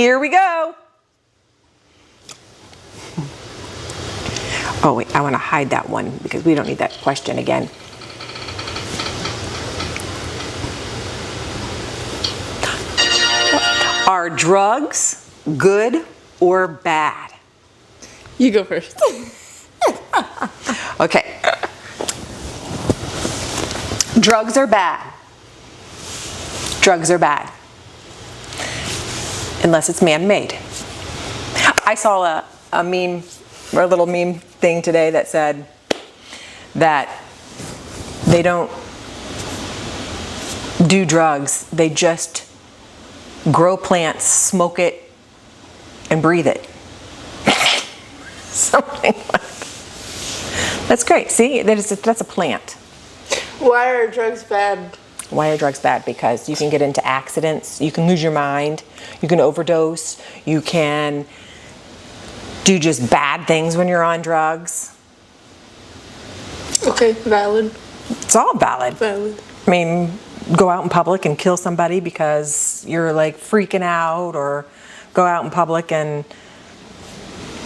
Here we go. Oh, wait, I want to hide that one because we don't need that question again. Are drugs good or bad? You go first. Okay. Drugs are bad. Drugs are bad. Unless it's man-made. I saw a meme, or a little meme thing today that said that they don't do drugs, they just grow plants, smoke it, and breathe it. Something like that. That's great. See, that's a plant. Why are drugs bad? Why are drugs bad? Because you can get into accidents, you can lose your mind, you can overdose, you can do just bad things when you're on drugs. Okay, valid. It's all valid. Valid. I mean, go out in public and kill somebody because you're like freaking out, or go out in public and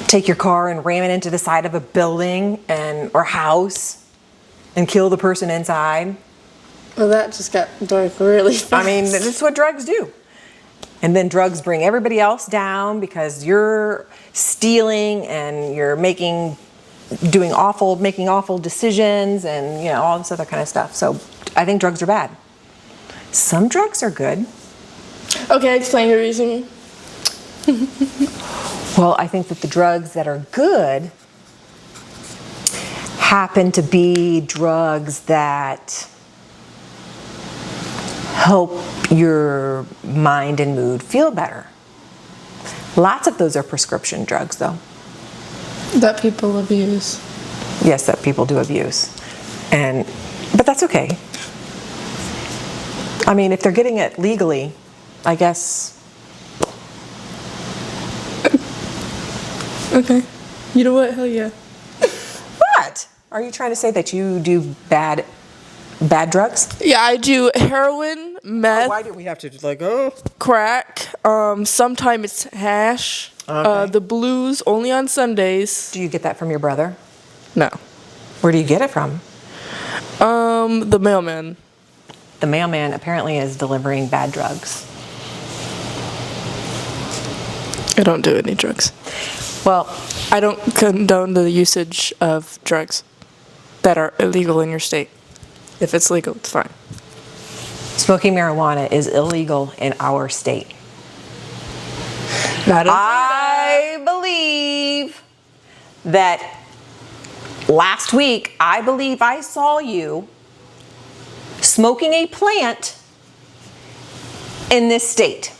take your car and ram it into the side of a building or house and kill the person inside. Well, that just got dark really fast. I mean, that's what drugs do. And then drugs bring everybody else down because you're stealing and you're making awful decisions and, all this other kind of stuff. So I think drugs are bad. Some drugs are good. Okay, explain your reasoning. Well, I think that the drugs that are good happen to be drugs that help your mind and mood feel better. Lots of those are prescription drugs, though. That people abuse. Yes, that people do abuse. But that's okay. I mean, if they're getting it legally, I guess. Okay. You know what? Hell yeah. What? Are you trying to say that you do bad drugs? Yeah, I do heroin, meth. Why do we have to crack. Sometimes it's hash. Okay. The blues only on Sundays. Do you get that from your brother? No. Where do you get it from? The mailman. The mailman apparently is delivering bad drugs. I don't do any drugs. Well, I don't condone the usage of drugs that are illegal in your state. If it's legal, it's fine. smoking marijuana is illegal in our state. I believe that last week, I believe I saw you smoking a plant in this state.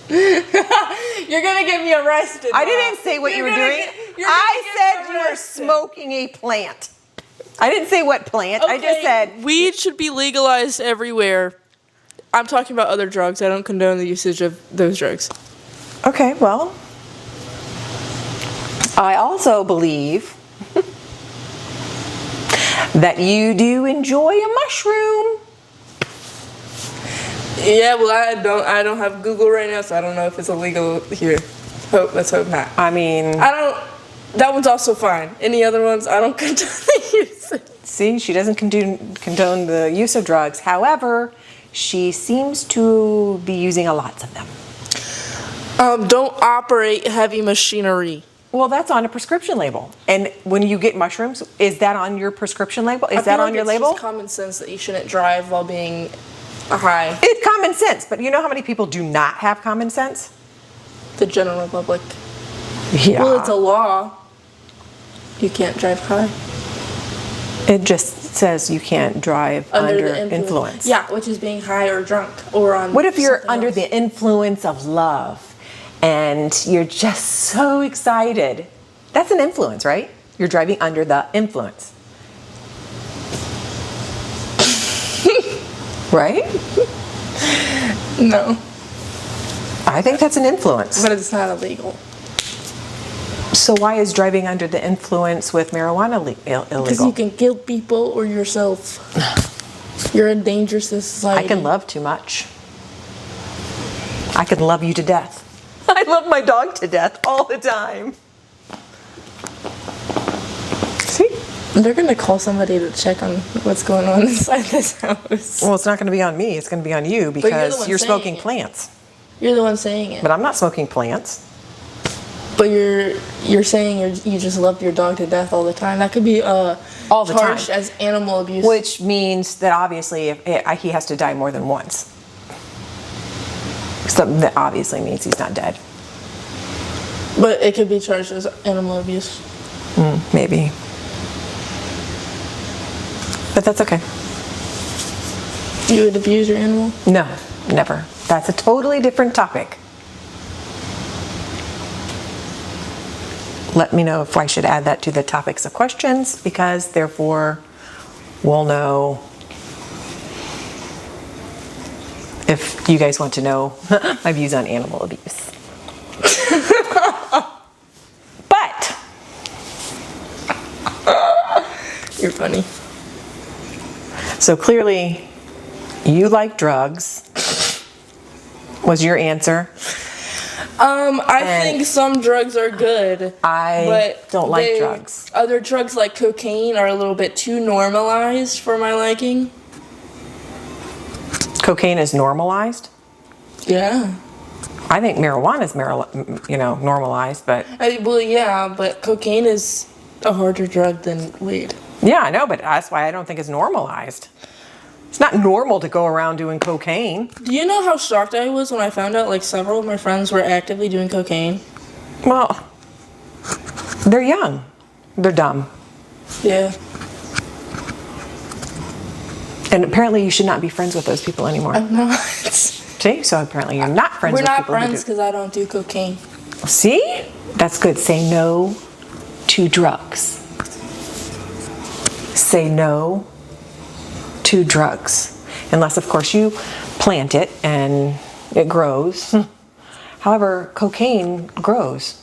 You're gonna get me arrested. I didn't say what you were doing. I said you were smoking a plant. I didn't say what plant. Okay, I just said weed should be legalized everywhere. I'm talking about other drugs. I don't condone the usage of those drugs. Okay, well, I also believe that you do enjoy a mushroom. Yeah, well, I don't have Google right now, so I don't know if it's illegal here. Let's hope not. I mean, that one's also fine. Any other ones, I don't condone the use. See, she doesn't condone the use of drugs. However, she seems to be using a lot of them. Don't operate heavy machinery. Well, that's on a prescription label. And when you get mushrooms, is that on your prescription label? Is that on your label? It's just common sense that you shouldn't drive while being high. It's common sense, but you know how many people do not have common sense? The general public. Yeah. Well, it's a law. You can't drive high. It just says you can't drive under influence. Yeah, which is being high or drunk or on. What if you're under the influence of love and you're just so excited? That's an influence, right? You're driving under the influence. Right? No. I think that's an influence. But it's not illegal. So why is driving under the influence with marijuana illegal? Because you can kill people or yourself. You're a danger to society. I can love too much. I can love you to death. I love my dog to death all the time. See? They're gonna call somebody to check on what's going on inside this house. Well, it's not going to be on me. It's going to be on you because one you're saying smoking it. plants. You're the one saying it. But I'm not smoking plants. But you're saying you just love your dog to death all the time. That could be All the charged time. as animal abuse. Which means that obviously he has to die more than once. Something that obviously means he's not dead. But it could be charged as animal abuse. Maybe. But that's okay. You would abuse your animal? No, never. That's a totally different topic. Let me know if I should add that to the topics of questions, because therefore we'll know if you guys want to know my views on animal abuse. But You're funny. so clearly you like drugs was your answer. I And think some drugs are good. I don't like they- drugs. Other drugs like cocaine are a little bit too normalized for my liking. Cocaine is normalized. Yeah. I think marijuana is normalized, but Well, yeah, but cocaine is a harder drug than weed. yeah, I know, but that's why I don't think it's normalized. It's not normal to go around doing cocaine. Do you know how shocked I was when I found out like several of my friends were actively doing cocaine? Well, they're young. They're dumb. Yeah. And apparently you should not be friends with those people anymore. I'm not. See? So apparently you're not friends We're with not people who friends do. because I don't do cocaine. See? That's good. Say no to drugs. Say no to drugs. Unless, of course, you plant it and it grows. However, cocaine grows.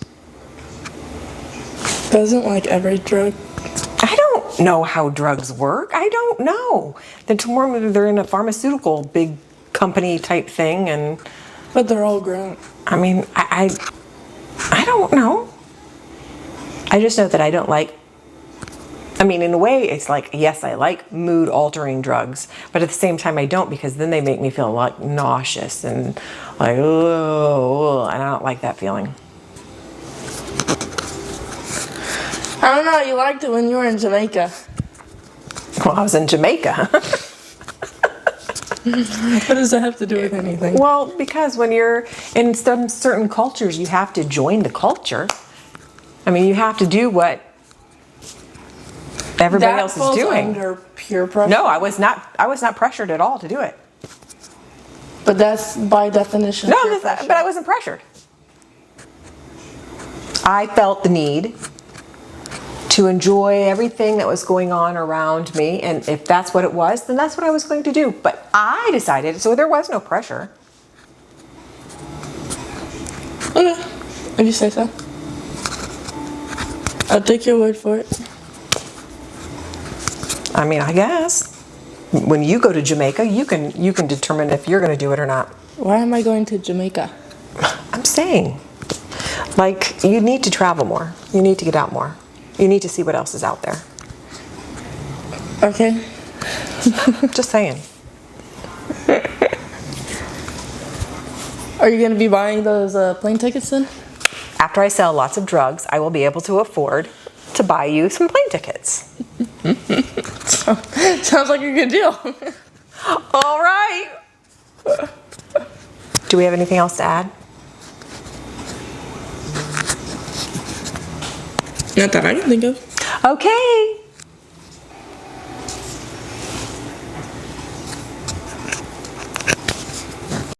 Doesn't like every drug. I don't know how drugs work. I don't know. They're in a pharmaceutical big company type thing, and But they're all grown. I mean, I don't know. I just know that I don't like. I mean, in a way, it's like, yes, I like mood altering drugs, but at the same time, I don't, because then they make me feel like nauseous and like, oh, and I don't like that feeling. I don't know. You liked it when you were in Jamaica. Well, I was in Jamaica. What does that have to do with anything? Well, because when you're in some certain cultures, you have to join the culture. I mean, you have to do what everybody That else is falls doing. under peer pressure. No, I was not pressured at all to do it. But that's by definition. No, peer pressure. but I wasn't pressured. I felt the need to enjoy everything that was going on around me, and if that's what it was, then that's what I was going to do. But I decided, so there was no pressure. Okay. If you say so. I'll take your word for it. I mean, I guess when you go to Jamaica, you can determine if you're going to do it or not. Why am I going to Jamaica? I'm saying, like, you need to travel more. You need to get out more. You need to see what else is out there. Okay. Just saying. Are you going to be buying those plane tickets then? After I sell lots of drugs, I will be able to afford to buy you some plane tickets. Sounds like a good deal. All right. Do we have anything else to add? Not that I can think of. Okay.